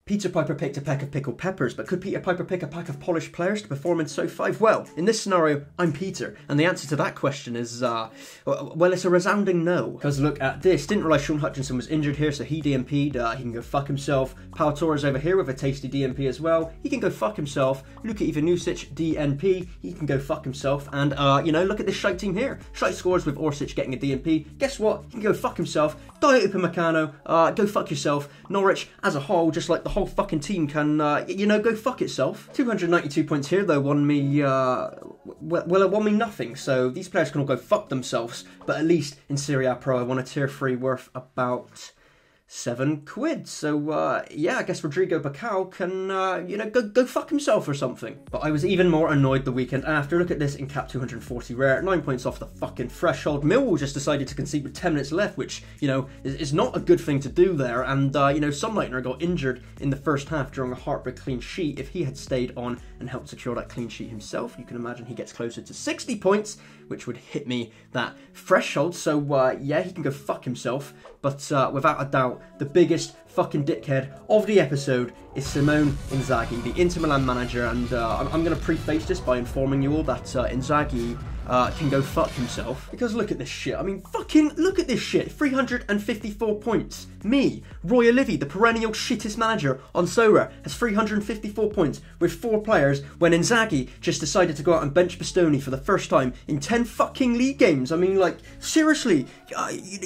Peter Piper picked a peck of pickled peppers, but could Peter Piper pick a pack of polished players to perform in So 5? Well, in this scenario, I'm Peter, and the answer to that question is, well, it's a resounding no. Because look at this, didn't realise Sean Hutchinson was injured here, so he DNP'd, he can go fuck himself. Pau Torres over here with a tasty DNP as well, he can go fuck himself. Luka Ivanusic, DNP, he can go fuck himself. And, you know, look at this shite team here. Shite scores with Orsic getting a DNP. Guess what? He can go fuck himself. Dayot Upamecano, go fuck yourself. Norwich, as a whole, just like the whole fucking team can, you know, go fuck itself. 292 points here, though, won me, well, it won me nothing, so these players can all go fuck themselves, but at least in Serie A Pro I won a tier 3 worth about £7. So, yeah, I guess Rodrigo Bacau can, you know, go fuck himself or something. But I was even more annoyed the weekend after. Look at this in cap 240 rare, 9 points off the fucking threshold. Millwall just decided to concede with 10 minutes left, which, you know, is not a good thing to do there. And, you know, Sunlightner got injured in the first half during a heartbreak clean sheet. If he had stayed on and helped secure that clean sheet himself, you can imagine he gets closer to 60 points, which would hit me that threshold. So, yeah, he can go fuck himself. But without a doubt, the biggest fucking dickhead of the episode is Simone Inzaghi, the Inter Milan manager. And I'm going to preface this by informing you all that Inzaghi can go fuck himself. Because look at this shit. I mean, fucking look at this shit. 354 points. Me, Royalivi, the perennial shittest manager on Sorare, has 354 points with 4 players when Inzaghi just decided to go out and bench Bastoni for the first time in 10 fucking league games. I mean, like, seriously,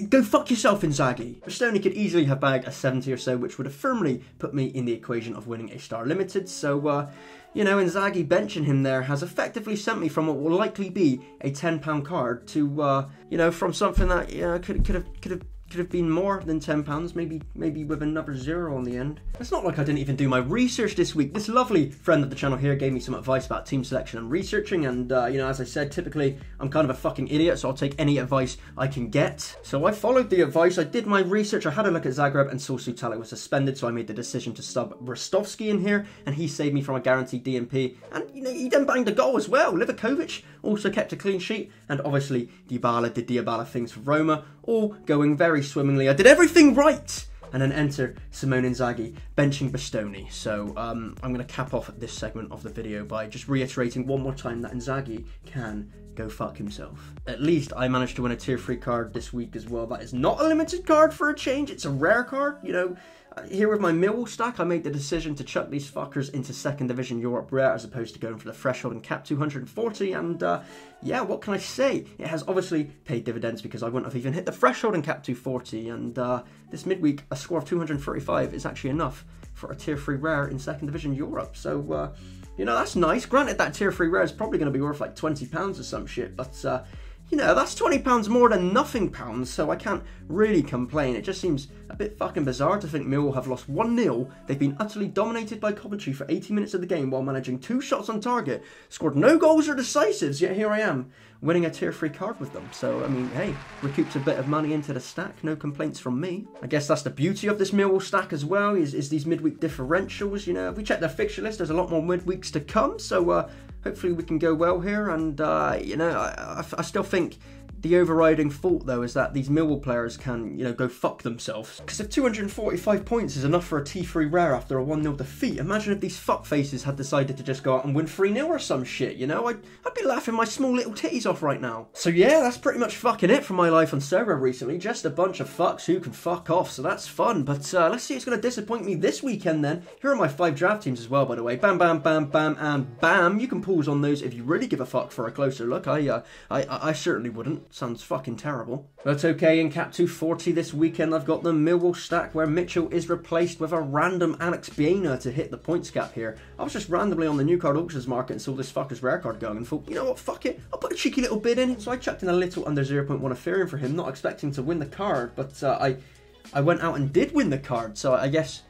go fuck yourself, Inzaghi. Bastoni could easily have bagged a 70 or so, which would have firmly put me in the equation of winning a Star Limited. So, you know, Inzaghi benching him there has effectively sent me from what will likely be a £10 card to, you know, from something that, you know, could have been more than £10, maybe with another 0 on the end. It's not like I didn't even do my research this week. This lovely friend of the channel here gave me some advice about team selection and researching, and you know, as I said, typically I'm kind of a fucking idiot, so I'll take any advice I can get. So I followed the advice, I did my research, I had a look at Zagreb, and Sorsu Talic was suspended, so I made the decision to sub Rostovski in here, and he saved me from a guaranteed DNP, and you know, he then banged a goal as well. Livakovic also kept a clean sheet, and obviously Dybala did Dybala things for Roma, all going very swimmingly. I did everything right! And then enter Simone Inzaghi benching Bastoni. So I'm going to cap off this segment of the video by just reiterating one more time that Inzaghi can go fuck himself. At least I managed to win a tier 3 card this week as well. That is not a limited card for a change, it's a rare card, you know. Here with my Millwall stack, I made the decision to chuck these fuckers into 2nd Division Europe Rare as opposed to going for the threshold and cap 240, and yeah, what can I say? It has obviously paid dividends because I wouldn't have even hit the threshold and cap 240, and this midweek, a score of 235 is actually enough for a tier 3 rare in 2nd Division Europe, so you know, that's nice. Granted, that tier 3 rare is probably going to be worth like £20 or some shit, but you know, that's £20 more than nothing pounds, so I can't really complain. It just seems a bit fucking bizarre to think Millwall have lost 1-0. They've been utterly dominated by Coventry for 80 minutes of the game while managing 2 shots on target, scored no goals or decisives, yet here I am, winning a tier 3 card with them. So, I mean, hey, recouped a bit of money into the stack, no complaints from me. I guess that's the beauty of this Millwall stack as well, is these midweek differentials. You know, if we check their fixture list, there's a lot more midweeks to come, so hopefully we can go well here, and you know, I still think the overriding fault, though, is that these Millwall players can, you know, go fuck themselves. Because if 245 points is enough for a T3 rare after a 1-0 defeat, imagine if these fuckfaces had decided to just go out and win 3-0 or some shit, you know? I'd be laughing my small little titties off right now. So yeah, that's pretty much fucking it from my life on Sorare recently. Just a bunch of fucks who can fuck off, so that's fun. But let's see who's going to disappoint me this weekend then. Here are my 5 draft teams as well, by the way. Bam, bam, bam, bam, and bam. You can pause on those if you really give a fuck for a closer look. I certainly wouldn't. Sounds fucking terrible. But okay, in cap 240 this weekend, I've got the Millwall stack where Mitchell is replaced with a random Alex Biena to hit the points cap here. I was just randomly on the new card auctions market and saw this fucker's rare card going and thought, you know what, fuck it, I'll put a cheeky little bid in. So I chucked in a little under 0.1 Ethereum for him, not expecting to win the card, but I went out and did win the card, so I guess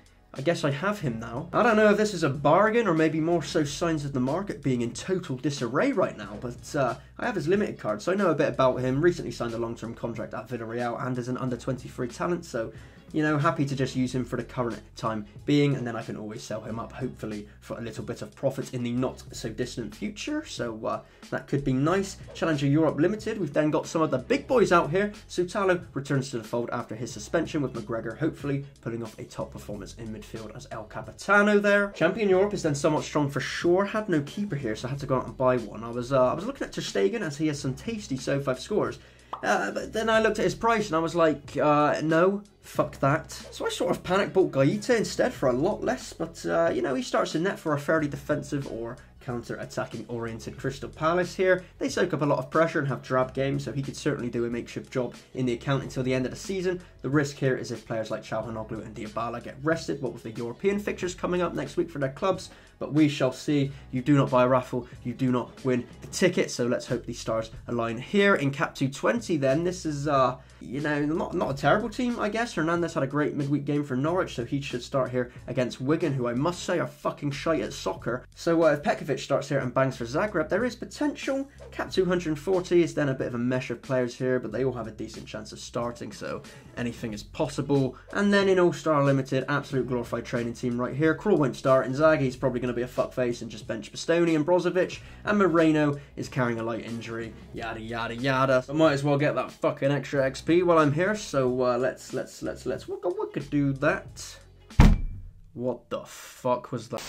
I have him now. I don't know if this is a bargain or maybe more so signs of the market being in total disarray right now, but I have his limited card, so I know a bit about him. Recently signed a long-term contract at Villarreal and is an under-23 talent, so you know, happy to just use him for the current time being, and then I can always sell him up, hopefully, for a little bit of profit in the not-so-distant future. So that could be nice. Challenger Europe Limited, we've then got some of the big boys out here. Sutalo returns to the fold after his suspension, with McGregor hopefully pulling off a top performance in midfield as El Capitano there. Champion Europe is then somewhat strong for sure. Had no keeper here, so I had to go out and buy one. I was looking at Ter Stegen, as he has some tasty SO5 scores. But then I looked at his price and I was like, no, fuck that. So I sort of panic bought Gaeta instead for a lot less, but you know, he starts in net for a fairly defensive or counter-attacking oriented Crystal Palace here. They soak up a lot of pressure and have drab games, so he could certainly do a makeshift job in the account until the end of the season. The risk here is if players like Çalhanoğlu and Dybala get rested, what with the European fixtures coming up next week for their clubs, but we shall see. You do not buy a raffle, you do not win the ticket, so let's hope these stars align here. In Cap 220 then, this is, you know, not a terrible team, I guess. Hernandez had a great midweek game for Norwich, so he should start here against Wigan, who I must say are fucking shite at soccer. So if Pekovic starts here and bangs for Zagreb, there is potential. Cap 240 is then a bit of a mesh of players here, but they all have a decent chance of starting, so anything is possible. And then in All-Star Limited, absolute glorified training team right here. Krul won't start, Inzaghi's probably going to be a fuckface and just bench Bastoni and Brozovic, and Moreno is carrying a light injury, yada yada yada. I might as well get that fucking extra XP while I'm here, so let's we could do that. What the fuck was that?